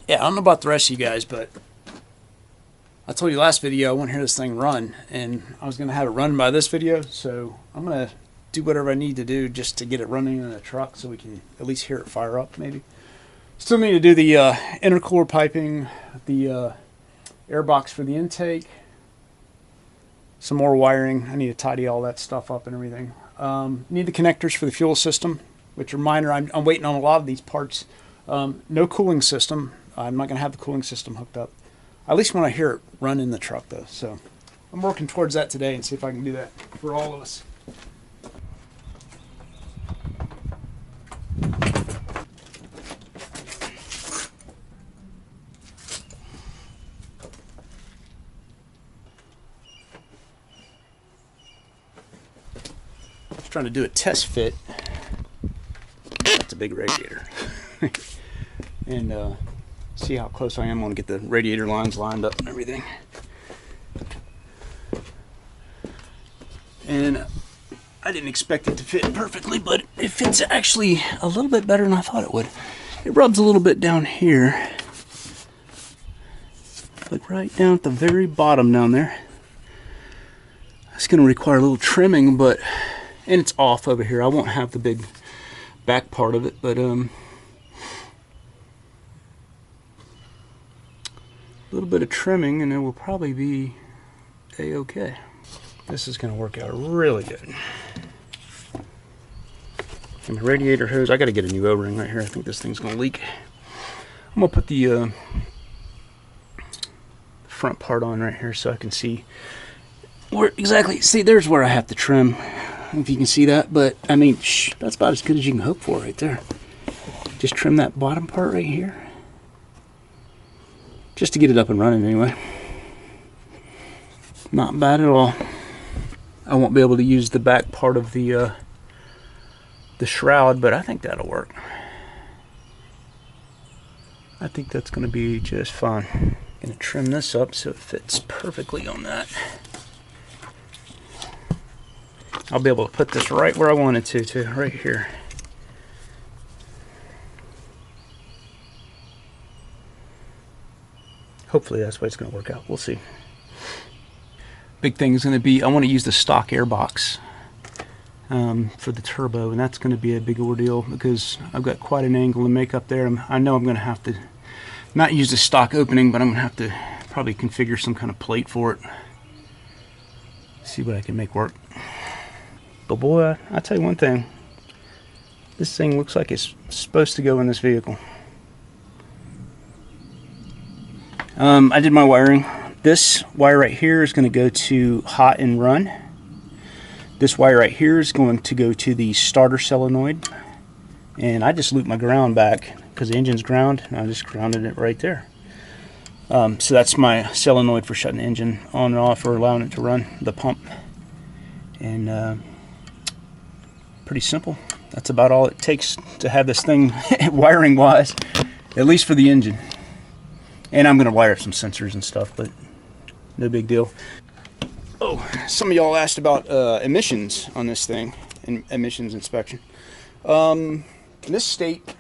Yeah, I don't know about the rest of you guys, but I told you last video I want to hear this thing run, and I was going to have it run by this video, so I'm going to do whatever I need to do just to get it running in the truck so we can at least hear it fire up, maybe. Still need to do the intercooler piping, the air box for the intake, some more wiring. I need to tidy all that stuff up and everything. Need the connectors for the fuel system, which are minor. I'm waiting on a lot of these parts. No cooling system. I'm not going to have the cooling system hooked up. I at least want to hear it run in the truck, though. So I'm working towards that today and see if I can do that for all of us. Trying to do a test fit. That's a big radiator. And see how close I am. I want to get the radiator lines lined up and everything. And I didn't expect it to fit perfectly, but it fits actually a little bit better than I thought it would. It rubs a little bit down here, like right down at the very bottom down there. It's going to require a little trimming, but and it's off over here. I won't have the big back part of it, but a little bit of trimming and it will probably be a-okay. This is going to work out really good. And the radiator hose, I got to get a new O-ring right here. I think this thing's going to leak. I'm going to put the front part on right here so I can see where exactly. See, there's where I have to trim. If you can see that, but I mean, that's about as good as you can hope for right there. Just trim that bottom part right here, just to get it up and running anyway. Not bad at all. I won't be able to use the back part of the shroud, but I think that'll work. I think that's going to be just fine. I'm going to trim this up so it fits perfectly on that. I'll be able to put this right where I want it to, right here. Hopefully that's what it's going to work out. We'll see. Big thing is going to be, I want to use the stock air box for the turbo, and that's going to be a big ordeal because I've got quite an angle to make up there. I know I'm going to have to not use the stock opening, but I'm going to have to probably configure some kind of plate for it. See what I can make work. But boy, I'll tell you one thing. This thing looks like it's supposed to go in this vehicle. I did my wiring. This wire right here is going to go to hot and run. This wire right here is going to go to the starter solenoid. And I just looped my ground back because the engine's ground, and I just grounded it right there. So that's my solenoid for shutting the engine on and off or allowing it to run the pump. And pretty simple. That's about all it takes to have this thing wiring wise, at least for the engine. And I'm going to wire some sensors and stuff, but no big deal. Oh, some of y'all asked about emissions on this thing, and emissions inspection. In this state,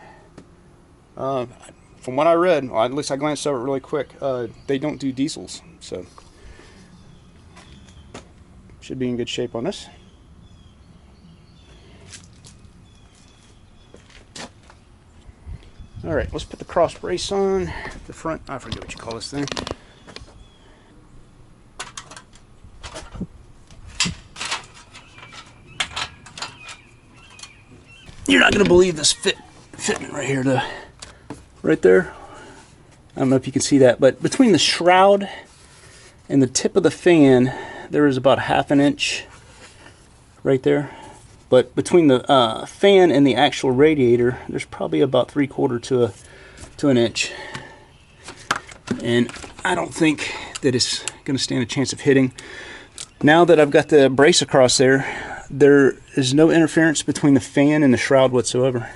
from what I read, well, at least I glanced over it really quick, they don't do diesels, so should be in good shape on this. All right, let's put the cross brace on the front. I forget what you call this thing. You're not gonna believe this fitment right here, right there. I don't know if you can see that, but between the shroud and the tip of the fan, there is about 1/2 inch right there. But between the fan and the actual radiator, there's probably about 3/4 to an inch. And I don't think that it's going to stand a chance of hitting. Now that I've got the brace across there, there is no interference between the fan and the shroud whatsoever.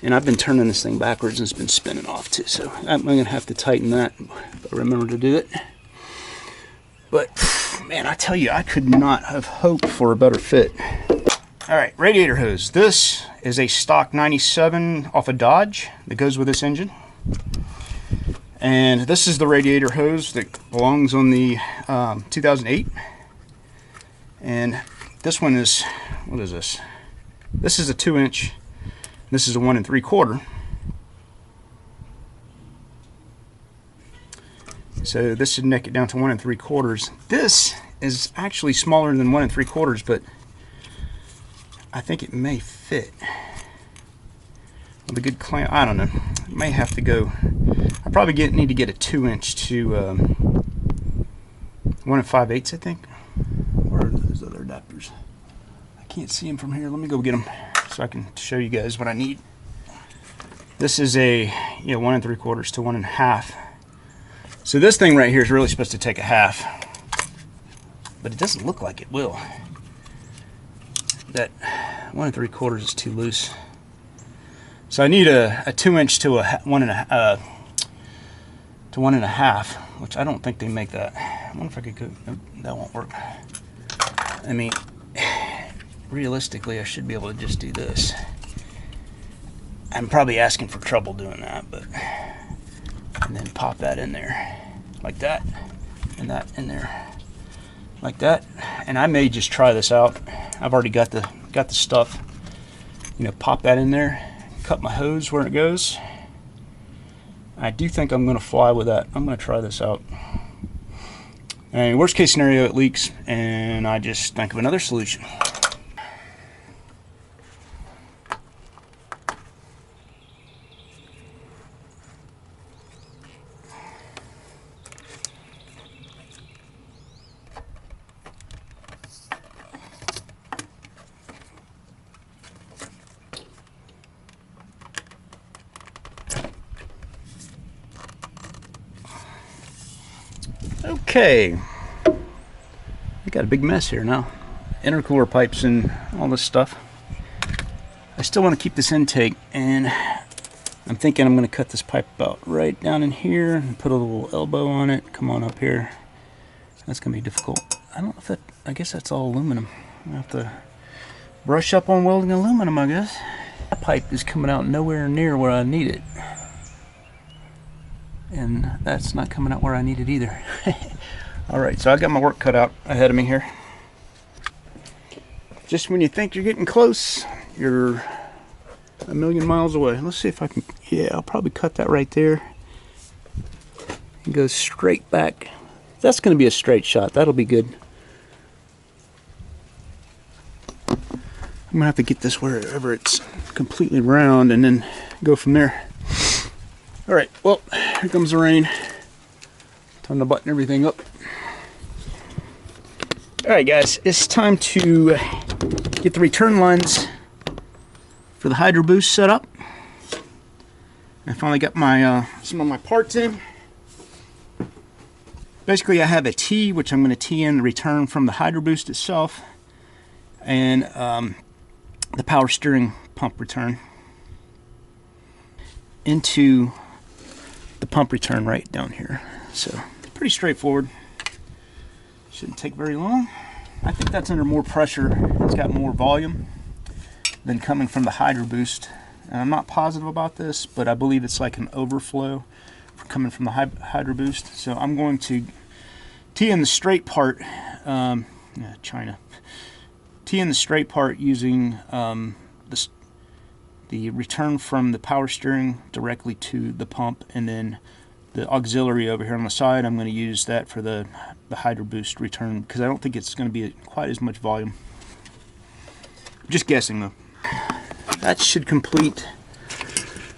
And I've been turning this thing backwards and it's been spinning off too. So I'm going to have to tighten that, but remember to do it. But man, I tell you, I could not have hoped for a better fit. All right, radiator hose. This is a stock 97 off of Dodge that goes with this engine. And this is the radiator hose that belongs on the 2008. And this one is, what is this? This is a 2-inch. This is a 1 3/4. So this should neck it down to 1 3/4. This is actually smaller than 1 3/4, but I think it may fit with a good clamp. I don't know. It may have to go. I probably need to get a 2-inch to 1 5/8, I think. Where are those other adapters? I can't see them from here. Let me go get them so I can show you guys what I need. This is a 1 3/4 to 1 1/2. So this thing right here is really supposed to take a 1/2, but it doesn't look like it will. That 1 3/4 is too loose. So I need a 2-inch to a 1 1/2, which I don't think they make that. I wonder if I could go. Nope, that won't work. I mean, realistically, I should be able to just do this. I'm probably asking for trouble doing that, but. And then pop that in there like that, and that in there like that. And I may just try this out. I've already got the stuff. Pop that in there, cut my hose where it goes. I do think I'm going to fly with that. I'm going to try this out. And worst case scenario, it leaks, and I just think of another solution. Okay, we got a big mess here now. Intercooler pipes and all this stuff. I still want to keep this intake, and I'm thinking I'm going to cut this pipe about right down in here and put a little elbow on it. Come on up here. That's going to be difficult. I don't know if that, I guess that's all aluminum. I have to brush up on welding aluminum, I guess. That pipe is coming out nowhere near where I need it. And that's not coming out where I need it either. Alright, so I got my work cut out ahead of me here. Just when you think you're getting close, you're a million miles away. Let's see if I can, yeah, I'll probably cut that right there. And go straight back. That's going to be a straight shot. That'll be good. I'm going to have to get this wherever it's completely round and then go from there. Alright, well, here comes the rain. Time to button everything up. Alright guys, it's time to get the return lines for the Hydro Boost set up. I finally got my some of my parts in. Basically I have a T, which I'm going to tee in the return from the Hydro Boost itself, and the power steering pump return into the pump return right down here. So pretty straightforward. Shouldn't take very long. I think that's under more pressure. It's got more volume than coming from the Hydro Boost. And I'm not positive about this, but I believe it's like an overflow coming from the Hydro Boost. So I'm going to tee in the straight part, tee in the straight part using the return from the power steering directly to the pump, and then the auxiliary over here on the side, I'm going to use that for the Hydro Boost return, because I don't think it's going to be quite as much volume. Just guessing though. That should complete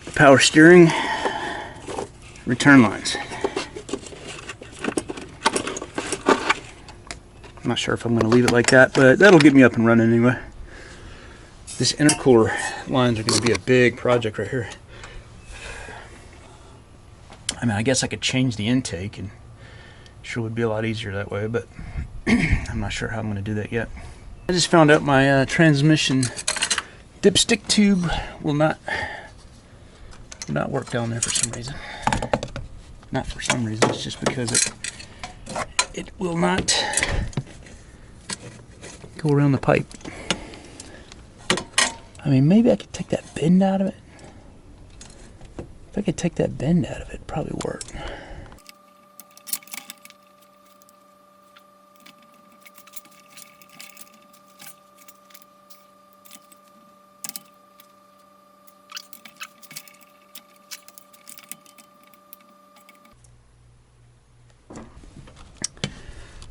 the power steering return lines. I'm not sure if I'm going to leave it like that, but that'll get me up and running anyway. This intercooler lines are going to be a big project right here. I mean, I guess I could change the intake, and sure would be a lot easier that way, but I'm not sure how I'm going to do that yet. I just found out my transmission dipstick tube will not work down there for some reason. Not for some reason, it's just because it will not go around the pipe. I mean, maybe I could take that bend out of it. If I could take that bend out of it, it'd probably work.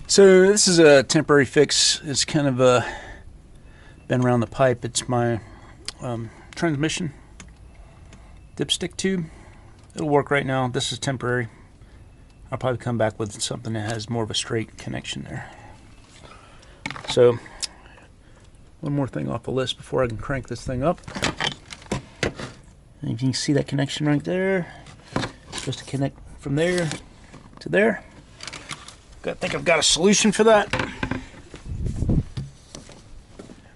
So this is a temporary fix. It's kind of been around the pipe. It's my transmission dipstick tube. It'll work right now. This is temporary. I'll probably come back with something that has more of a straight connection there. So one more thing off the list before I can crank this thing up. And if you can see that connection right there, it's supposed to connect from there to there. I think I've got a solution for that,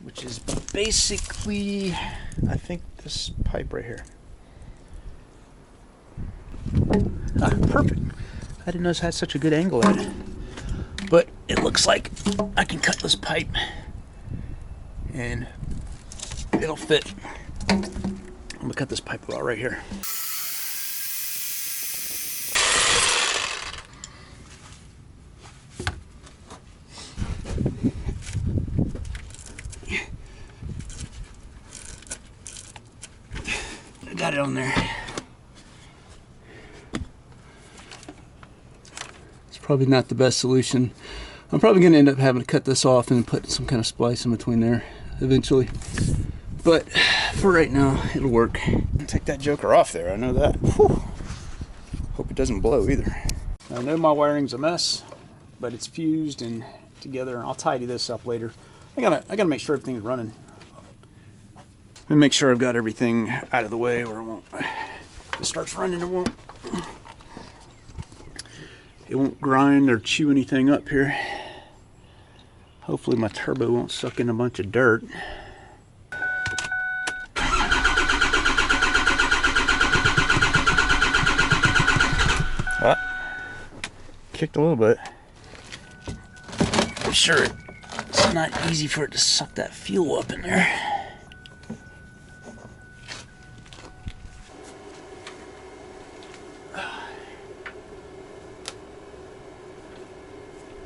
which is basically, I think, this pipe right here. Ah, perfect. I didn't notice I had such a good angle at it. But it looks like I can cut this pipe and it'll fit. I'm gonna cut this pipe out right here. I got it on there. Probably not the best solution. I'm probably going to end up having to cut this off and put some kind of splice in between there eventually. But for right now, it'll work. Take that joker off there, I know that. Whew. Hope it doesn't blow either. I know my wiring's a mess, but it's fused and together. I'll tidy this up later. I gotta make sure everything's running. And make sure I've got everything out of the way or it won't. If it starts running, it won't grind or chew anything up here. Hopefully my turbo won't suck in a bunch of dirt. Kicked a little bit. I'm sure it's not easy for it to suck that fuel up in there.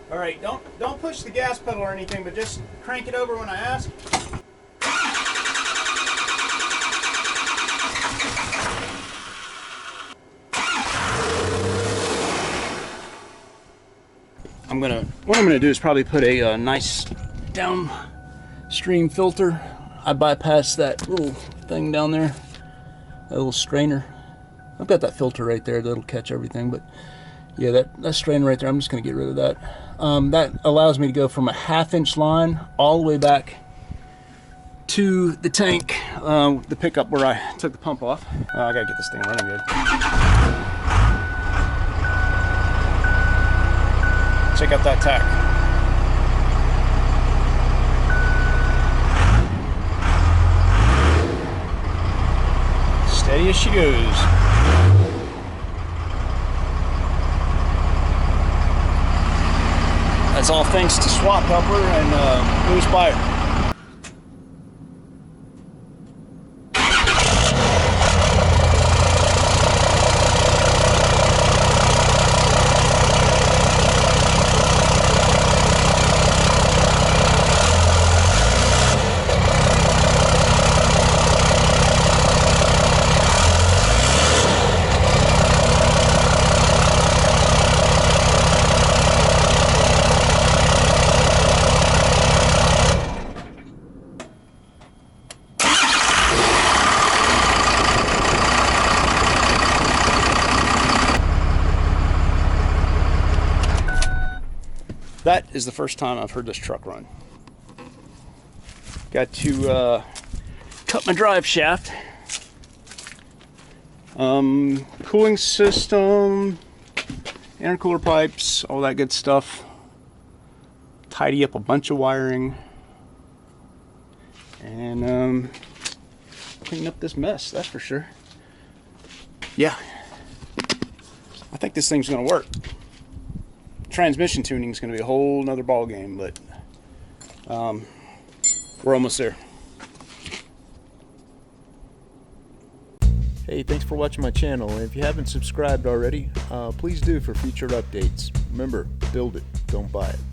All right, don't push the gas pedal or anything, but just crank it over when I ask. What I'm gonna do is probably put a nice downstream filter. I bypassed that little thing down there, that little strainer. I've got that filter right there that'll catch everything, but yeah, that strainer right there, I'm just gonna get rid of that. That allows me to go from a 1/2 inch line all the way back to the tank, the pickup where I took the pump off. I gotta get this thing running good. Check out that tack. Steady as she goes. That's all thanks to swap helper and loose wire. That is the first time I've heard this truck run. Got to cut my drive shaft. Cooling system, intercooler pipes, all that good stuff. Tidy up a bunch of wiring. And clean up this mess, that's for sure. Yeah, I think this thing's gonna work. Transmission tuning is going to be a whole nother ball game, but we're almost there. Hey, thanks for watching my channel, and if you haven't subscribed already, please do for future updates. Remember, build it, don't buy it.